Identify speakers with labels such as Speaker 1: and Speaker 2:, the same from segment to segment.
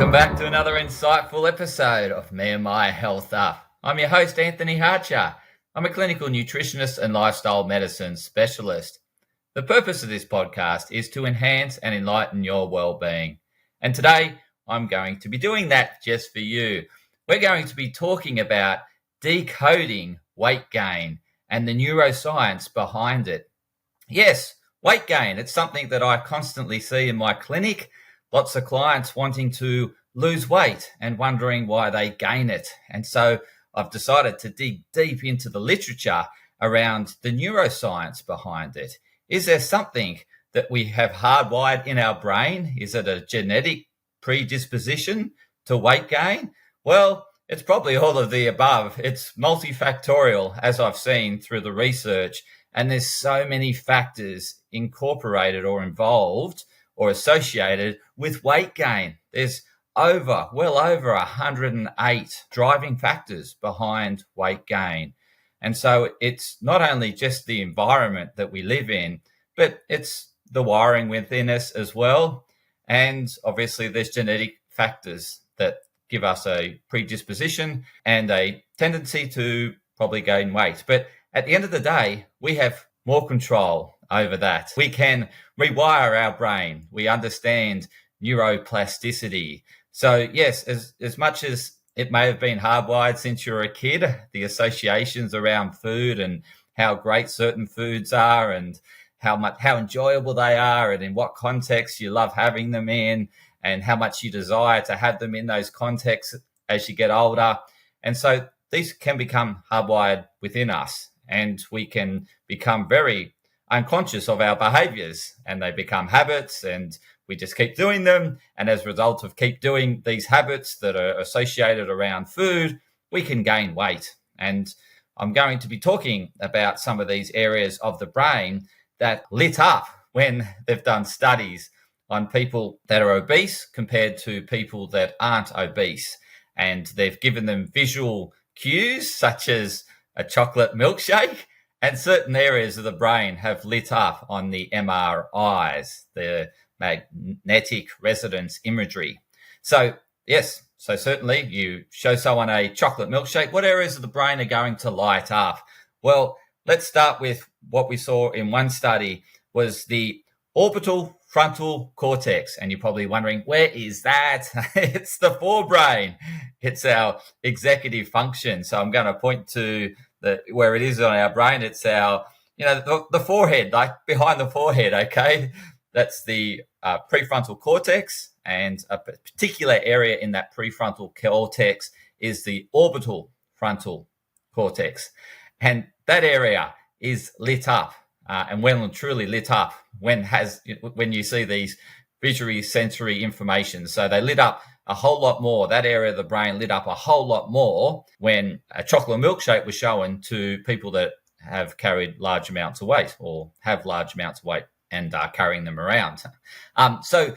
Speaker 1: Welcome back to another insightful episode of Me&My Health Up. I'm your host, Anthony Hartcher. I'm a clinical nutritionist and lifestyle medicine specialist. The purpose of this podcast is to enhance and enlighten your well-being. And today, I'm going to be doing that just for you. We're going to be talking about decoding weight gain and the neuroscience behind it. Yes, weight gain. It's something that I constantly see in my clinic. Lots of clients wanting to lose weight and wondering why they gain it. And so I've decided to dig deep into the literature around the neuroscience behind it. Is there something that we have hardwired in our brain? Is it a genetic predisposition to weight gain? Well, it's probably all of the above. It's multifactorial, as I've seen through the research. And there's so many factors incorporated or involved or associated with weight gain. There's well over 108 driving factors behind weight gain. And so it's not only just the environment that we live in, but it's the wiring within us as well. And obviously there's genetic factors that give us a predisposition and a tendency to probably gain weight. But at the end of the day, we have more control over that. We can rewire our brain. We understand neuroplasticity. So yes, as much as it may have been hardwired since you were a kid, the associations around food and how great certain foods are and how enjoyable they are and in what context you love having them in and how much you desire to have them in those contexts as you get older. And so these can become hardwired within us and we can become very unconscious of our behaviors and they become habits and we just keep doing them. And as a result of keep doing these habits that are associated around food, we can gain weight. And I'm going to be talking about some of these areas of the brain that lit up when they've done studies on people that are obese compared to people that aren't obese. And they've given them visual cues such as a chocolate milkshake, and certain areas of the brain have lit up on the MRIs, the magnetic resonance imagery. So yes, so certainly you show someone a chocolate milkshake, what areas of the brain are going to light up? Well, let's start with what we saw in one study was the orbital frontal cortex. And you're probably wondering, where is that? It's the forebrain. It's our executive function. So I'm going to point to where it is on our brain. It's our, the forehead, like behind the forehead, okay? That's the prefrontal cortex. And a particular area in that prefrontal cortex is the orbital frontal cortex. And that area is lit up. And well and truly lit up when you see these visually sensory information. So they lit up a whole lot more. That area of the brain lit up a whole lot more when a chocolate milkshake was shown to people that have carried large amounts of weight or have large amounts of weight and are carrying them around. So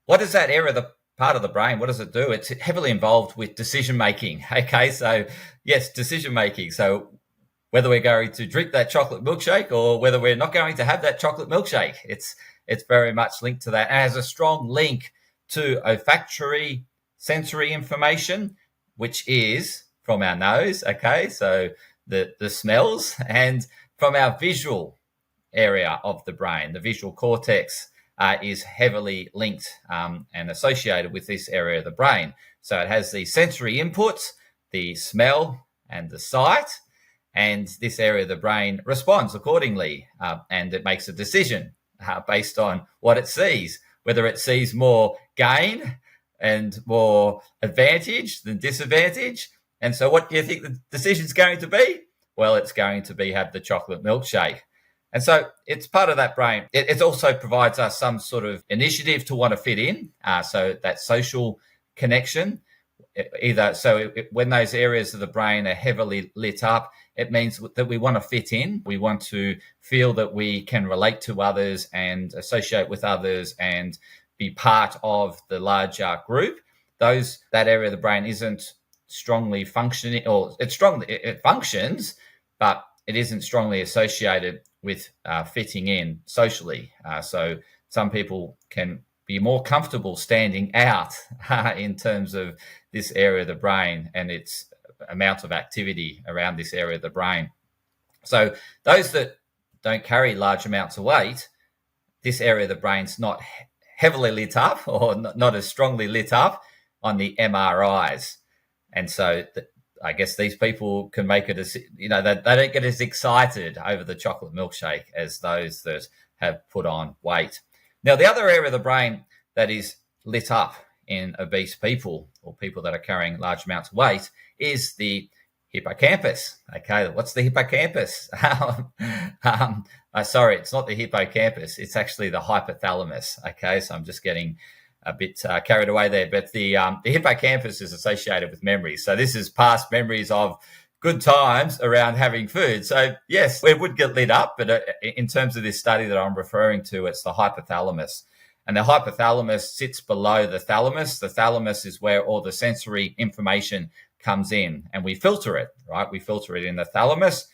Speaker 1: what is that area, the part of the brain, what does it do? It's heavily involved with decision making. Okay, so yes, decision making. So whether we're going to drink that chocolate milkshake or whether we're not going to have that chocolate milkshake. It's very much linked to that and has a strong link to olfactory sensory information, which is from our nose, okay, so the smells, and from our visual area of the brain. The visual cortex is heavily linked and associated with this area of the brain. So it has the sensory inputs, the smell and the sight, and this area of the brain responds accordingly, and it makes a decision based on what it sees, whether it sees more gain and more advantage than disadvantage. And so what do you think the decision is going to be? Well, it's going to be have the chocolate milkshake. And so it's part of that brain. It also provides us some sort of initiative to want to fit in, so that social connection. When those areas of the brain are heavily lit up, it means that we want to fit in. We want to feel that we can relate to others and associate with others and be part of the larger group. That area of the brain isn't strongly functioning, or it functions, but it isn't strongly associated with fitting in socially. So some people can be more comfortable standing out in terms of this area of the brain and its amount of activity around this area of the brain. So those that don't carry large amounts of weight, this area of the brain's not heavily lit up or not as strongly lit up on the MRIs. And so I guess these people can make it as, they don't get as excited over the chocolate milkshake as those that have put on weight. Now, the other area of the brain that is lit up in obese people or people that are carrying large amounts of weight is the hippocampus. Okay, what's the hippocampus? Sorry, it's not the hippocampus. It's actually the hypothalamus. Okay, so I'm just getting a bit carried away there. But the hippocampus is associated with memories. So this is past memories of good times around having food. So yes, it would get lit up. But in terms of this study that I'm referring to, it's the hypothalamus. And the hypothalamus sits below the thalamus. The thalamus is where all the sensory information comes in, and we filter it, right? We filter it in the thalamus,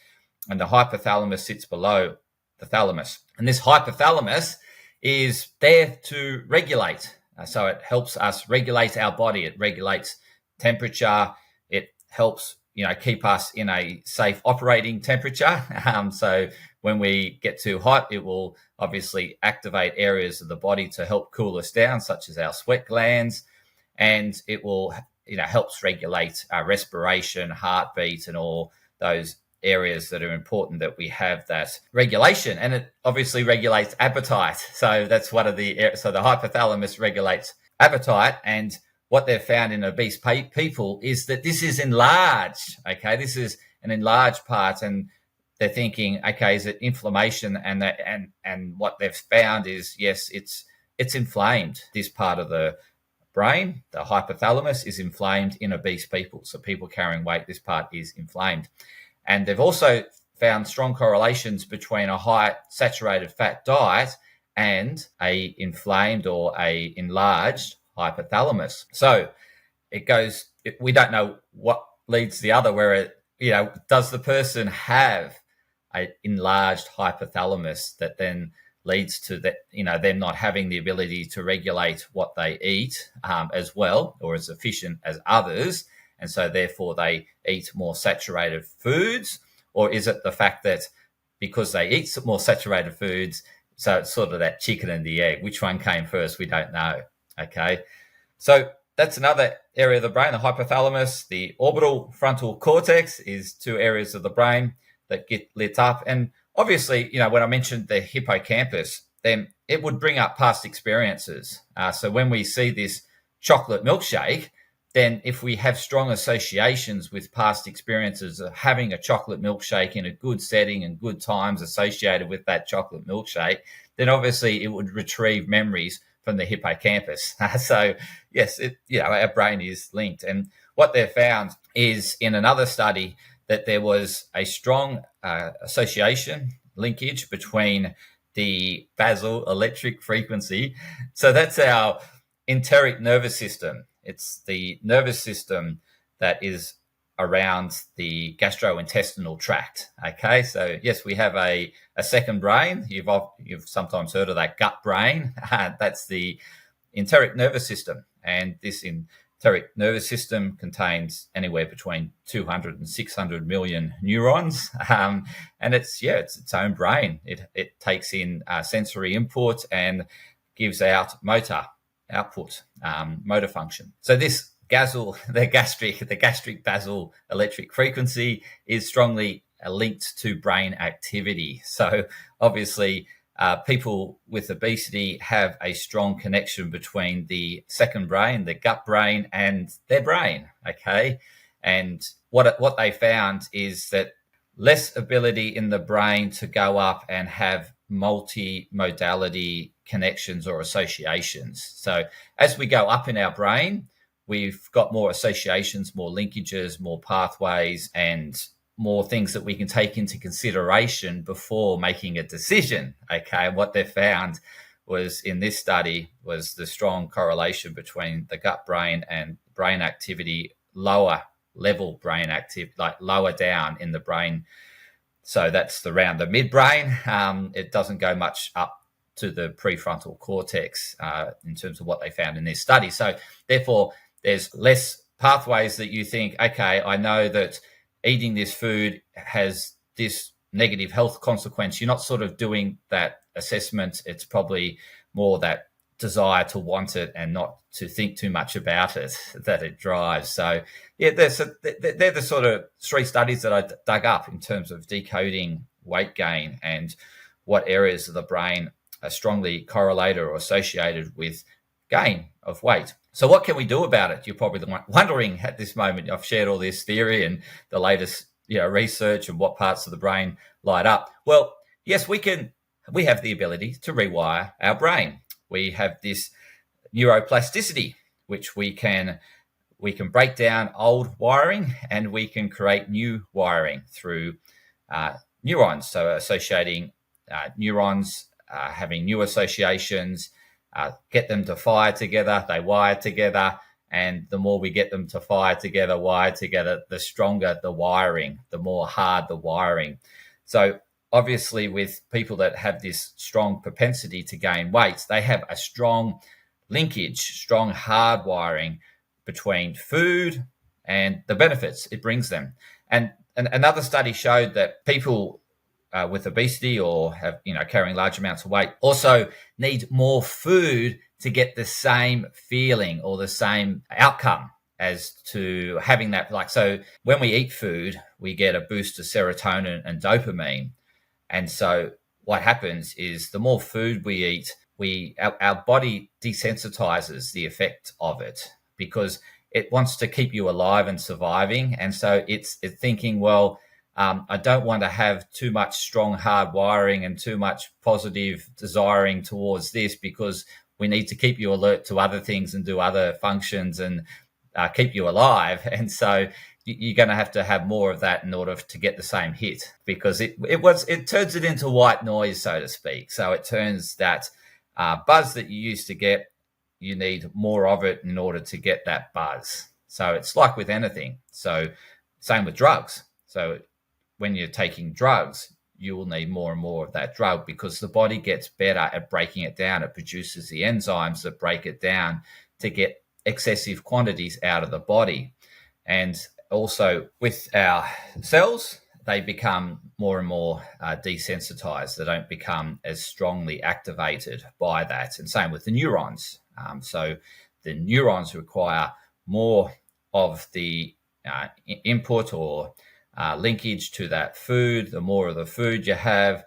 Speaker 1: and the hypothalamus sits below the thalamus. And this hypothalamus is there to regulate. So it helps us regulate our body. It regulates temperature. It helps, keep us in a safe operating temperature. So when we get too hot, it will obviously activate areas of the body to help cool us down, such as our sweat glands, and it will helps regulate our respiration, heartbeat, and all those areas that are important that we have that regulation. And it obviously regulates appetite. So that's so the hypothalamus regulates appetite. And what they've found in obese people is that this is enlarged. Okay, this is an enlarged part, and they're thinking, okay, is it inflammation? And what they've found is, yes, it's inflamed. This part of the brain, the hypothalamus, is inflamed in obese people. So people carrying weight, this part is inflamed. And they've also found strong correlations between a high saturated fat diet and a inflamed or a enlarged hypothalamus. So we don't know what leads the other, where does the person have an enlarged hypothalamus that then leads to that, them not having the ability to regulate what they eat as well or as efficient as others, and so therefore they eat more saturated foods? Or is it the fact that because they eat more saturated foods, so it's sort of that chicken and the egg? Which one came first? We don't know. Okay, so that's another area of the brain, the hypothalamus. The orbital frontal cortex is two areas of the brain that get lit up. And obviously, when I mentioned the hippocampus, then it would bring up past experiences. So when we see this chocolate milkshake, then if we have strong associations with past experiences of having a chocolate milkshake in a good setting and good times associated with that chocolate milkshake, then obviously it would retrieve memories from the hippocampus. So yes, our brain is linked. And what they've found is in another study that there was a strong association, linkage between the basal electric frequency. So that's our enteric nervous system. It's the nervous system that is around the gastrointestinal tract. Okay, so yes, we have a second brain. You've sometimes heard of that gut brain. That's the enteric nervous system, and this enteric nervous system contains anywhere between 200 and 600 million neurons, and it's its own brain. It takes in sensory input and gives out motor output, motor function. So this the gastric basal electric frequency is strongly linked to brain activity. So obviously, people with obesity have a strong connection between the second brain, the gut brain, and their brain. Okay, and what they found is that less ability in the brain to go up and have multi-modality connections or associations. So as we go up in our brain, we've got more associations, more linkages, more pathways, and more things that we can take into consideration before making a decision. Okay, and what they found was in this study was the strong correlation between the gut brain and brain activity, lower level brain activity, like lower down in the brain. So that's around the midbrain. It doesn't go much up to the prefrontal cortex in terms of what they found in this study. So therefore, there's less pathways that you think, okay, I know that eating this food has this negative health consequence. You're not sort of doing that assessment. It's probably more that desire to want it and not to think too much about it that it drives. So yeah, they're the sort of 3 studies that I dug up in terms of decoding weight gain and what areas of the brain are strongly correlated or associated with gain of weight. So what can we do about it? You're probably wondering at this moment. I've shared all this theory and the latest research and what parts of the brain light up. Well, yes, we have the ability to rewire our brain. We have this neuroplasticity, which we can break down old wiring and we can create new wiring through neurons. So associating neurons, having new associations, get them to fire together, they wire together. And the more we get them to fire together, wire together, the stronger the wiring, the more hard the wiring. So obviously with people that have this strong propensity to gain weight, they have a strong linkage, strong hard wiring between food and the benefits it brings them. And another study showed that people with obesity or have, carrying large amounts of weight also need more food to get the same feeling or the same outcome as to having that. So when we eat food, we get a boost of serotonin and dopamine. And so what happens is the more food we eat, our body desensitizes the effect of it because it wants to keep you alive and surviving. And so it's thinking, well, I don't want to have too much strong hard wiring and too much positive desiring towards this because we need to keep you alert to other things and do other functions and keep you alive. And so you're going to have more of that in order to get the same hit because it turns it into white noise, so to speak. So it turns that buzz that you used to get, you need more of it in order to get that buzz. So it's like with anything. So same with drugs. So when you're taking drugs, you will need more and more of that drug because the body gets better at breaking it down. It produces the enzymes that break it down to get excessive quantities out of the body. And also with our cells, they become more and more desensitized. They don't become as strongly activated by that. And same with the neurons. So the neurons require more of the input or linkage to that food. The more of the food you have,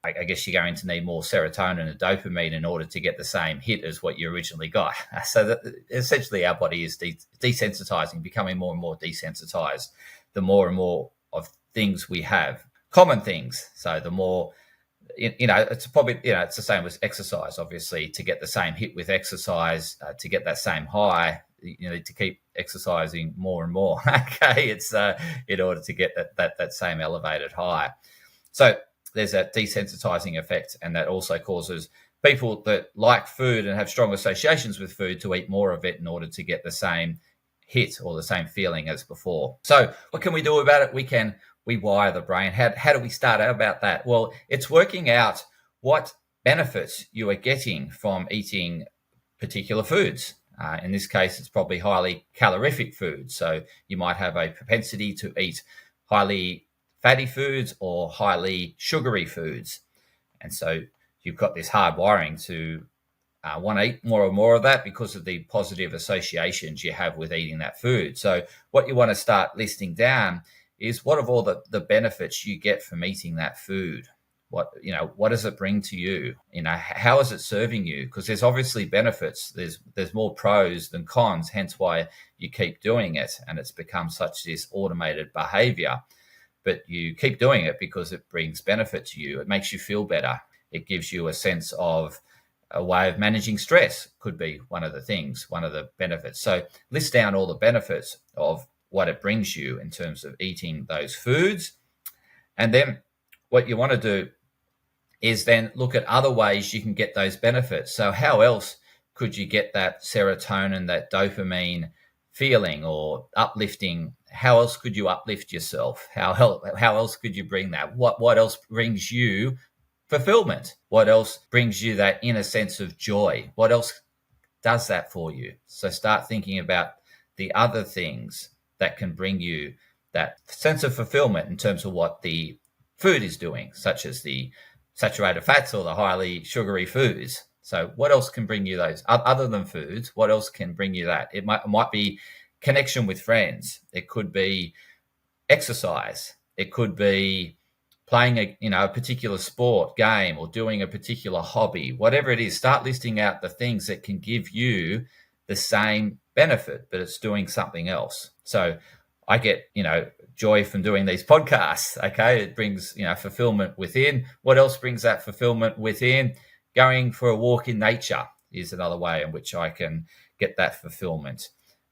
Speaker 1: I guess you're going to need more serotonin and dopamine in order to get the same hit as what you originally got. So that essentially our body is desensitizing, becoming more and more desensitized the more and more of things we have, common things. So the more, it's probably, it's the same as exercise, obviously. To get the same hit with exercise, to get that same high, you need to keep exercising more and more. Okay, it's in order to get that same elevated high. So there's that desensitizing effect, and that also causes people that like food and have strong associations with food to eat more of it in order to get the same hit or the same feeling as before. So what can we do about it? We can rewire the brain. How do we start out about that? Well, it's working out what benefits you are getting from eating particular foods. In this case, it's probably highly calorific foods. So you might have a propensity to eat highly fatty foods or highly sugary foods. And so you've got this hard wiring to want to eat more and more of that because of the positive associations you have with eating that food. So what you want to start listing down is what are all the benefits you get from eating that food? What does it bring to you? How is it serving you? Because there's obviously benefits. There's more pros than cons, hence why you keep doing it. And it's become such this automated behavior. But you keep doing it because it brings benefit to you. It makes you feel better. It gives you a sense of a way of managing stress, could be one of the things, one of the benefits. So list down all the benefits of what it brings you in terms of eating those foods. And then what you want to do is then look at other ways you can get those benefits. So how else could you get that serotonin, that dopamine feeling or uplifting? How else could you uplift yourself? How else could you bring that? What else brings you fulfillment? What else brings you that inner sense of joy? What else does that for you? So start thinking about the other things that can bring you that sense of fulfillment in terms of what the food is doing, such as the saturated fats or the highly sugary foods. So what else can bring you those other than foods? What else can bring you that? It might be connection with friends. It could be exercise. It could be playing a particular sport, game, or doing a particular hobby. Whatever it is, start listing out the things that can give you the same benefit, but it's doing something else. So I get, joy from doing these podcasts. Okay. It brings, fulfillment within. What else brings that fulfillment within? Going for a walk in nature is another way in which I can get that fulfillment.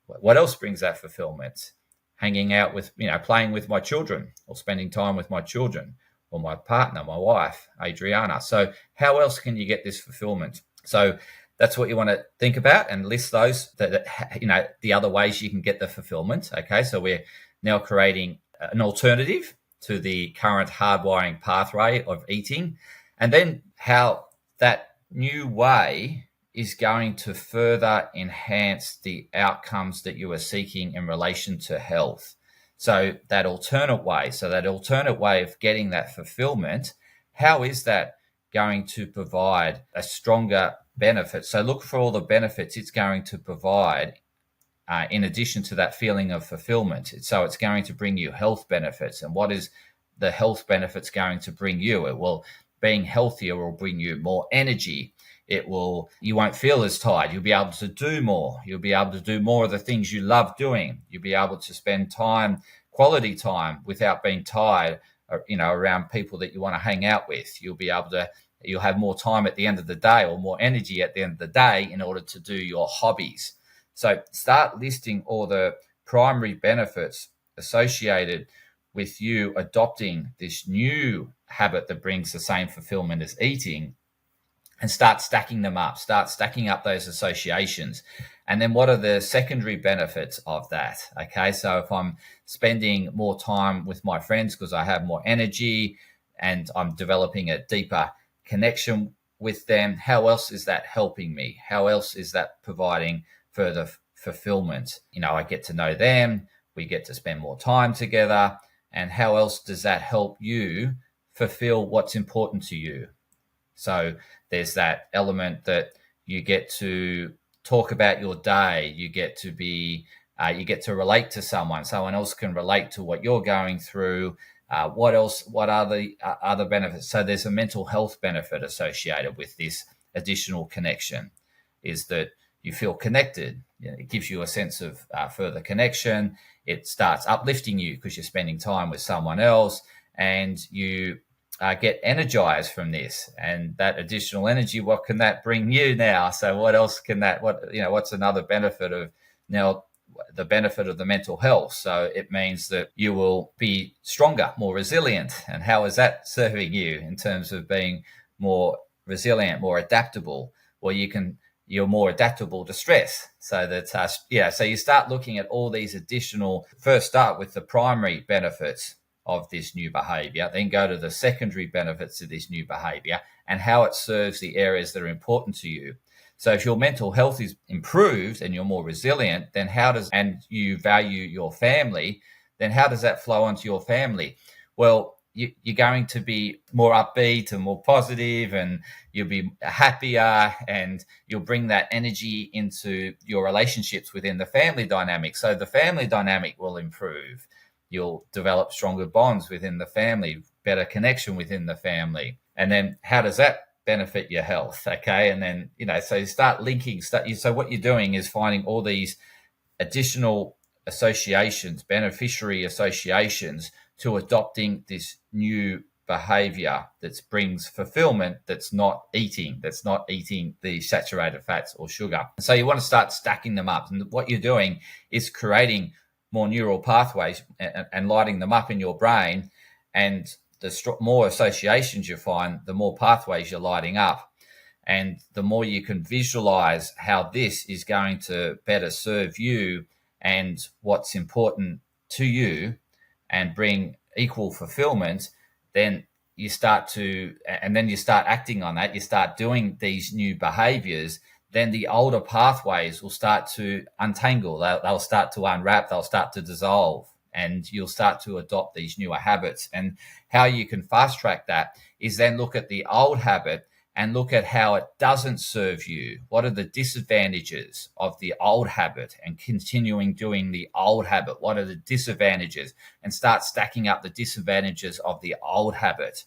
Speaker 1: What else brings that fulfillment? Hanging out with, playing with my children or spending time with my children or my partner, my wife, Adriana. So how else can you get this fulfillment? So that's what you want to think about and list those, the other ways you can get the fulfillment. Okay. So we're now creating an alternative to the current hardwiring pathway of eating, and then how that new way is going to further enhance the outcomes that you are seeking in relation to health. So that alternate way of getting that fulfillment, how is that going to provide a stronger benefit? So look for all the benefits it's going to provide in addition to that feeling of fulfillment. So it's going to bring you health benefits. And what is the health benefits going to bring you? Being healthier will bring you more energy. You won't feel as tired. You'll be able to do more. You'll be able to do more of the things you love doing. You'll be able to spend quality time without being tired, around people that you want to hang out with. You'll have more time at the end of the day, or more energy at the end of the day, in order to do your hobbies. So start listing all the primary benefits associated with you adopting this new habit that brings the same fulfillment as eating, and start stacking them up. Start stacking up those associations. And then what are the secondary benefits of that? Okay, so if I'm spending more time with my friends because I have more energy and I'm developing a deeper connection with them, how else is that helping me? How else is that providing further fulfillment? I get to know them, we get to spend more time together. And how else does that help you fulfill what's important to you? So there's that element that you get to talk about your day. You get to relate to someone. Someone else can relate to what you're going through. What are the other benefits? So there's a mental health benefit associated with this additional connection, is that you feel connected. It gives you a sense of further connection. It starts uplifting you because you're spending time with someone else, and you get energized from this. And that additional energy, what can that bring you now? So what else can what's another benefit of now? The benefit of the mental health. So it means that you will be stronger, more resilient. And how is that serving you in terms of being more resilient, more adaptable? Well, you're more adaptable to stress. So so you start looking at all these first start with the primary benefits of this new behavior, then go to the secondary benefits of this new behavior and how it serves the areas that are important to you. So if your mental health is improved and you're more resilient, then and you value your family, then how does that flow onto your family? Well, you're going to be more upbeat and more positive, and you'll be happier, and you'll bring that energy into your relationships within the family dynamic. So the family dynamic will improve. You'll develop stronger bonds within the family, better connection within the family. And then how does that benefit your health? Okay. And then, so you start linking stuff. So what you're doing is finding all these additional associations, beneficiary associations to adopting this new behavior that brings fulfillment, that's not eating the saturated fats or sugar. So you want to start stacking them up. And what you're doing is creating more neural pathways and lighting them up in your brain. And the more associations you find, the more pathways you're lighting up. And the more you can visualize how this is going to better serve you and what's important to you and bring equal fulfillment, then you start acting on that, you start doing these new behaviors, then the older pathways will start to untangle. They'll start to unwrap, they'll start to dissolve, and you'll start to adopt these newer habits. And how you can fast track that is then look at the old habit and look at how it doesn't serve you. What are the disadvantages of the old habit and continuing doing the old habit? What are the disadvantages? And start stacking up the disadvantages of the old habit.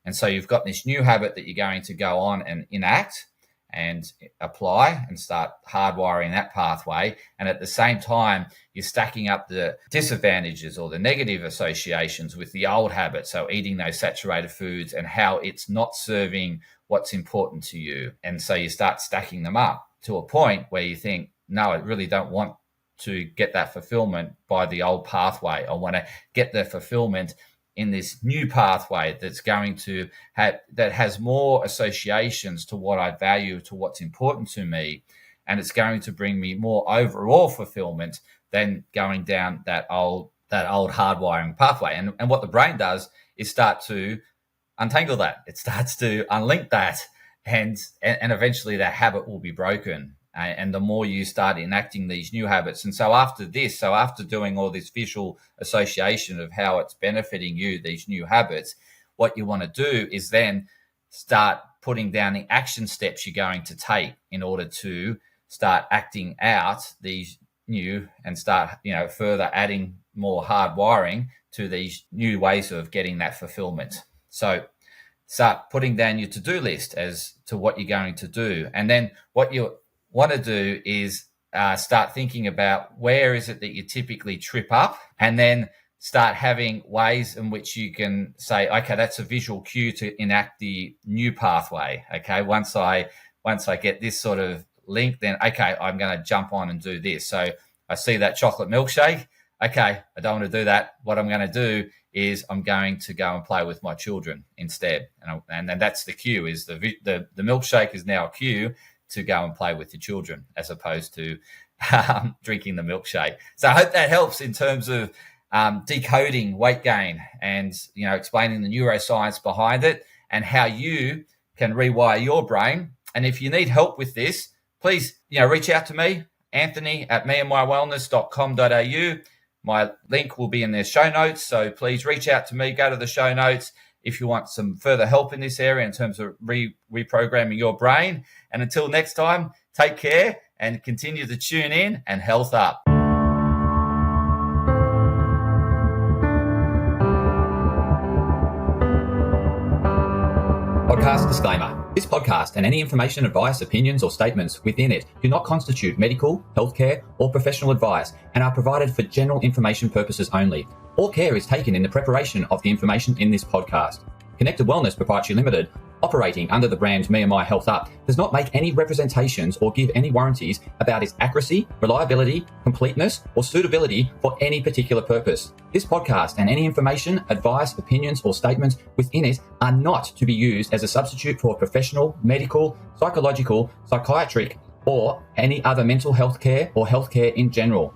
Speaker 1: And so you've got this new habit that you're going to go on and enact and apply and start hardwiring that pathway. And at the same time, you're stacking up the disadvantages or the negative associations with the old habit. So eating those saturated foods and how it's not serving what's important to you. And so you start stacking them up to a point where you think, no, I really don't want to get that fulfillment by the old pathway. I want to get the fulfillment in this new pathway that's going to that has more associations to what I value, to what's important to me, and it's going to bring me more overall fulfillment than going down that old hardwiring pathway. And what the brain does is start to untangle that. It starts to unlink that, and eventually that habit will be broken. And the more you start enacting these new habits. And so after doing all this visual association of how it's benefiting you, these new habits, what you want to do is then start putting down the action steps you're going to take in order to start acting out these new and start, further adding more hardwiring to these new ways of getting that fulfillment. So start putting down your to-do list as to what you're going to do. And then what you want to do is start thinking about where is it that you typically trip up, and then start having ways in which you can say, okay, that's a visual cue to enact the new pathway. Okay, once I get this sort of link, then okay, I'm going to jump on and do this. So I see that chocolate milkshake. Okay, I don't want to do that. What I'm going to do is I'm going to go and play with my children instead. And then that's the cue, is the milkshake is now a cue to go and play with your children as opposed to drinking the milkshake. So I hope that helps in terms of decoding weight gain and, explaining the neuroscience behind it and how you can rewire your brain. And if you need help with this, please, reach out to me, Anthony at me&my.wellness.com.au. My link will be in the show notes. So please reach out to me, go to the show notes if you want some further help in this area in terms of reprogramming your brain. And until next time, take care and continue to tune in and health up. Podcast disclaimer. This podcast and any information, advice, opinions, or statements within it do not constitute medical, healthcare, or professional advice and are provided for general information purposes only. All care is taken in the preparation of the information in this podcast. Connected Wellness Proprietary Limited, operating under the brand me&my Health Up, does not make any representations or give any warranties about its accuracy, reliability, completeness, or suitability for any particular purpose. This podcast and any information, advice, opinions, or statements within it are not to be used as a substitute for professional, medical, psychological, psychiatric, or any other mental health care or healthcare in general.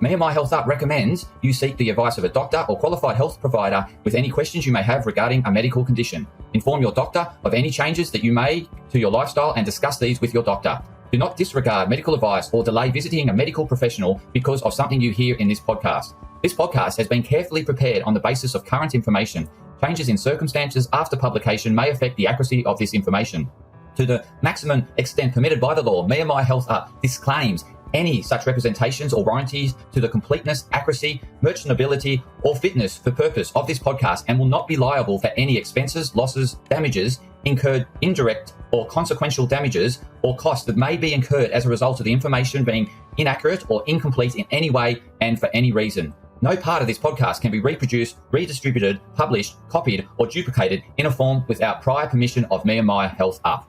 Speaker 1: me&my Health Up recommends you seek the advice of a doctor or qualified health provider with any questions you may have regarding a medical condition. Inform your doctor of any changes that you may to your lifestyle and discuss these with your doctor. Do not disregard medical advice or delay visiting a medical professional because of something you hear in this podcast. This podcast has been carefully prepared on the basis of current information. Changes in circumstances after publication may affect the accuracy of this information. To the maximum extent permitted by the law, me&my Health Up disclaims any such representations or warranties to the completeness, accuracy, merchantability, or fitness for purpose of this podcast and will not be liable for any expenses, losses, damages incurred, indirect or consequential damages or costs that may be incurred as a result of the information being inaccurate or incomplete in any way and for any reason. No part of this podcast can be reproduced, redistributed, published, copied, or duplicated in a form without prior permission of me&my Health Up.